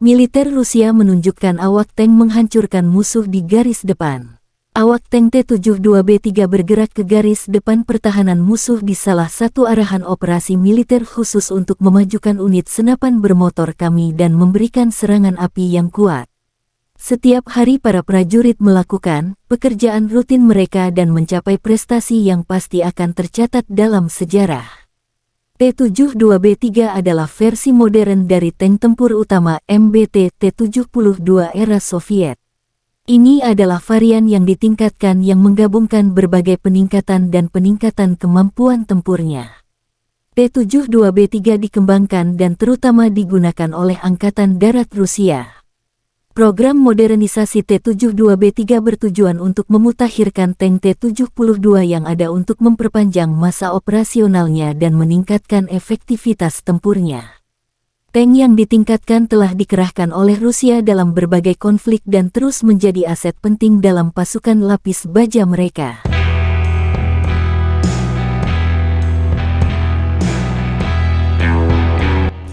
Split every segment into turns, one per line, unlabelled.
Militer Rusia menunjukkan awak tank menghancurkan musuh di garis depan. Awak tank T-72B3 bergerak ke garis depan pertahanan musuh di salah satu arahan operasi militer khusus untuk memajukan unit senapan bermotor kami dan memberikan serangan api yang kuat. Setiap hari para prajurit melakukan pekerjaan rutin mereka dan mencapai prestasi yang pasti akan tercatat dalam sejarah. T-72B3 adalah versi modern dari tank tempur utama MBT T-72 era Soviet. Ini adalah varian yang ditingkatkan yang menggabungkan berbagai peningkatan dan peningkatan kemampuan tempurnya. T-72B3 dikembangkan dan terutama digunakan oleh Angkatan Darat Rusia. Program modernisasi T-72B3 bertujuan untuk memutakhirkan tank T-72 yang ada untuk memperpanjang masa operasionalnya dan meningkatkan efektivitas tempurnya. Tank yang ditingkatkan telah dikerahkan oleh Rusia dalam berbagai konflik dan terus menjadi aset penting dalam pasukan lapis baja mereka.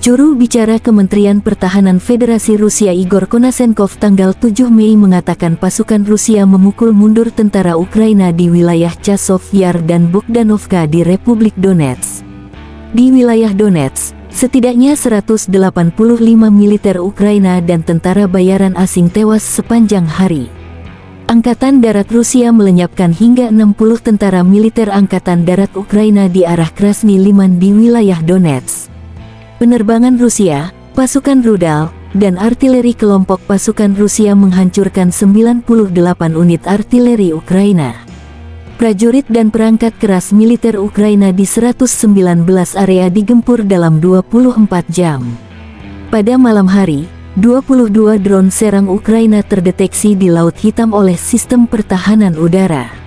Juru bicara Kementerian Pertahanan Federasi Rusia Igor Konashenkov tanggal 7 Mei mengatakan pasukan Rusia memukul mundur tentara Ukraina di wilayah Chazov Yar dan Bogdanovka di Republik Donetsk. Di wilayah Donetsk, setidaknya 185 militer Ukraina dan tentara bayaran asing tewas sepanjang hari. Angkatan Darat Rusia melenyapkan hingga 60 tentara militer Angkatan Darat Ukraina di arah Krasny Liman di wilayah Donetsk. Penerbangan Rusia, pasukan rudal, dan artileri kelompok pasukan Rusia menghancurkan 98 unit artileri Ukraina. Prajurit dan perangkat keras militer Ukraina di 119 area digempur dalam 24 jam. Pada malam hari, 22 drone serang Ukraina terdeteksi di Laut Hitam oleh sistem pertahanan udara.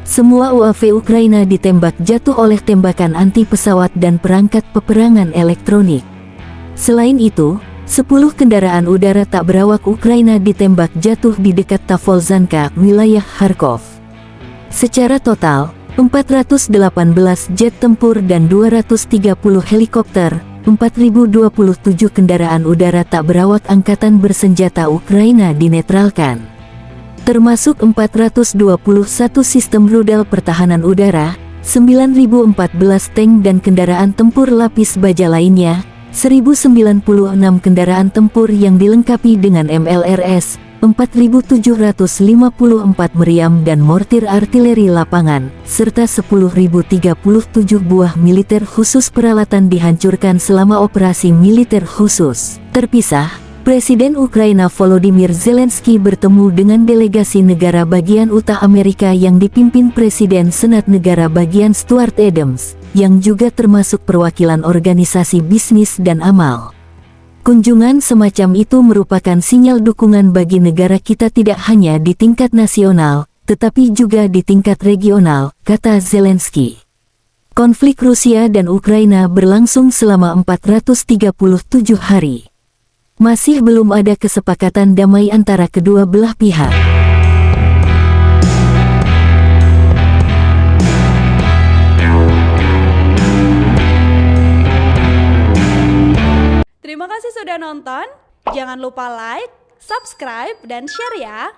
Semua UAV Ukraina ditembak jatuh oleh tembakan anti-pesawat dan perangkat peperangan elektronik. Selain itu, 10 kendaraan udara tak berawak Ukraina ditembak jatuh di dekat Tavolzhanka, wilayah Kharkov. Secara total, 418 jet tempur dan 230 helikopter, 4.027 kendaraan udara tak berawak angkatan bersenjata Ukraina dinetralkan. Termasuk 421 sistem rudal pertahanan udara, 9.014 tank dan kendaraan tempur lapis baja lainnya, 1.096 kendaraan tempur yang dilengkapi dengan MLRS, 4.754 meriam dan mortir artileri lapangan, serta 10.037 buah militer khusus peralatan dihancurkan selama operasi militer khusus. Terpisah, Presiden Ukraina Volodymyr Zelensky bertemu dengan delegasi negara bagian Utah Amerika yang dipimpin Presiden Senat Negara bagian Stuart Adams, yang juga termasuk perwakilan organisasi bisnis dan amal. Kunjungan semacam itu merupakan sinyal dukungan bagi negara kita tidak hanya di tingkat nasional, tetapi juga di tingkat regional, kata Zelensky. Konflik Rusia dan Ukraina berlangsung selama 437 hari. Masih belum ada kesepakatan damai antara kedua belah pihak.
Terima kasih sudah nonton. Jangan lupa like, subscribe, dan share ya.